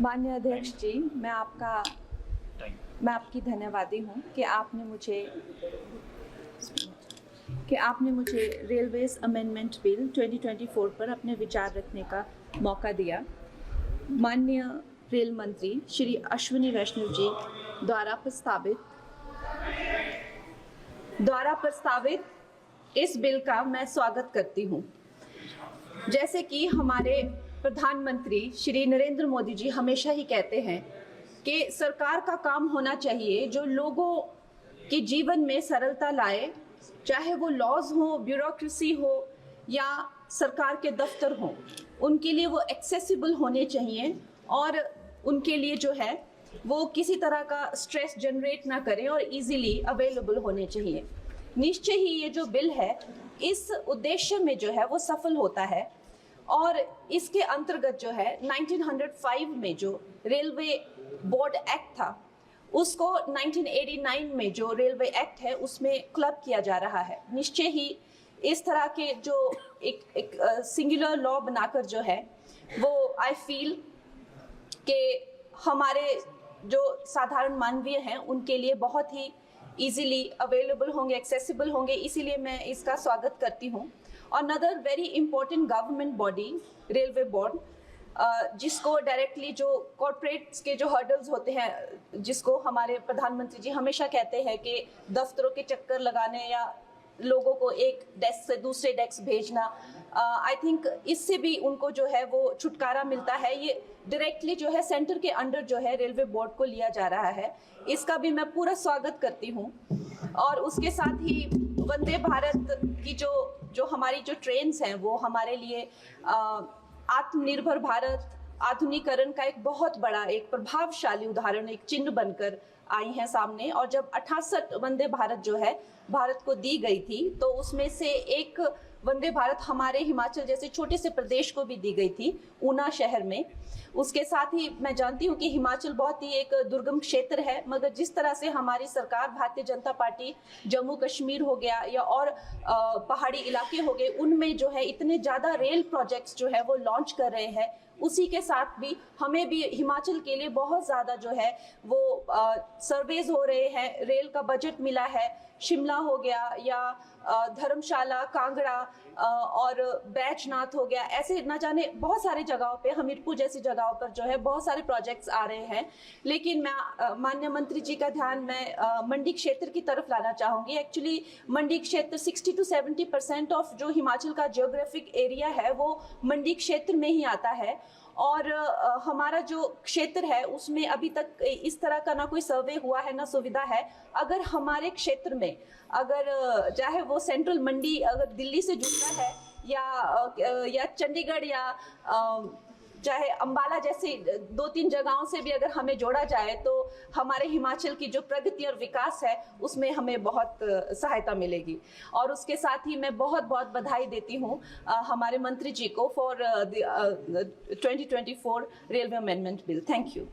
माननीय अध्यक्ष जी, मैं आपकी धन्यवादी हूँ कि आपने मुझे रेलवेज अमेंडमेंट बिल 2024 पर अपने विचार रखने का मौका दिया। माननीय रेल मंत्री श्री अश्विनी वैष्णव जी द्वारा प्रस्तावित इस बिल का मैं स्वागत करती हूँ। जैसे कि हमारे प्रधानमंत्री श्री नरेंद्र मोदी जी हमेशा ही कहते हैं कि सरकार का काम होना चाहिए जो लोगों के जीवन में सरलता लाए, चाहे वो लॉज हो, ब्यूरोक्रेसी हो या सरकार के दफ्तर हो, उनके लिए वो एक्सेसिबल होने चाहिए और उनके लिए जो है वो किसी तरह का स्ट्रेस जनरेट ना करें और इजीली अवेलेबल होने चाहिए। निश्चय ही ये जो बिल है इस उद्देश्य में जो है वो सफल होता है और इसके अंतर्गत जो है 1905 में जो रेलवे बोर्ड एक्ट था उसको 1989 में जो रेलवे एक्ट है उसमें क्लब किया जा रहा है। निश्चय ही इस तरह के जो एक सिंगुलर लॉ बनाकर जो है वो आई फील कि हमारे जो साधारण मानवीय हैं उनके लिए बहुत ही इजीली अवेलेबल होंगे, एक्सेसिबल होंगे, इसीलिए मैं इसका स्वागत करती हूँ। Another very important government body railway board, जिसको डायरेक्टली जो कॉर्पोरेट्स के जो हर्डल्स होते हैं, जिसको हमारे प्रधानमंत्री जी हमेशा कहते हैं कि दफ्तरों के चक्कर लगाने या लोगों को एक डेस्क से दूसरे डेस्क भेजना, आई थिंक इससे भी उनको जो है वो छुटकारा मिलता है। ये डायरेक्टली जो है सेंटर के अंडर जो है रेलवे बोर्ड को लिया जा रहा है, इसका भी मैं पूरा स्वागत करती हूँ। और उसके साथ ही वंदे भारत की जो हमारी जो ट्रेन्स हैं वो हमारे लिए आत्मनिर्भर भारत आधुनिकीकरण का एक बहुत बड़ा, एक प्रभावशाली उदाहरण, एक चिन्ह बनकर आई हैं सामने। और जब 68 वंदे भारत जो है भारत को दी गई थी तो उसमें से एक वंदे भारत हमारे हिमाचल जैसे छोटे से प्रदेश को भी दी गई थी, ऊना शहर में। उसके साथ ही मैं जानती हूँ कि हिमाचल बहुत ही एक दुर्गम क्षेत्र है, मगर जिस तरह से हमारी सरकार भारतीय जनता पार्टी जम्मू कश्मीर हो गया या और पहाड़ी इलाके हो गए, उनमें जो है इतने ज़्यादा रेल प्रोजेक्ट्स जो है वो लॉन्च कर रहे हैं, उसी के साथ भी हमें भी हिमाचल के लिए बहुत ज़्यादा जो है वो सर्वेज हो रहे हैं, रेल का बजट मिला है। शिमला हो गया या धर्मशाला, कांगड़ा और बैजनाथ हो गया, ऐसे न जाने बहुत सारे जगहों पे, हमीरपुर जैसी जगहों पर जो है बहुत सारे प्रोजेक्ट्स आ रहे हैं। लेकिन मैं माननीय मंत्री जी का ध्यान मैं मंडी क्षेत्र की तरफ लाना चाहूँगी। एक्चुअली मंडी क्षेत्र 60 to 70% ऑफ जो हिमाचल का जियोग्राफिक एरिया है वो मंडी क्षेत्र में ही आता है। और हमारा जो क्षेत्र है उसमें अभी तक इस तरह का ना कोई सर्वे हुआ है ना सुविधा है। अगर हमारे क्षेत्र में अगर चाहे वो सेंट्रल मंडी अगर दिल्ली से जुड़ना है या चंडीगढ़ या चाहे अंबाला जैसी 2-3 जगहों से भी अगर हमें जोड़ा जाए तो हमारे हिमाचल की जो प्रगति और विकास है उसमें हमें बहुत सहायता मिलेगी। और उसके साथ ही मैं बहुत बहुत बधाई देती हूँ हमारे मंत्री जी को for 2024 railway amendment bill. Thank you.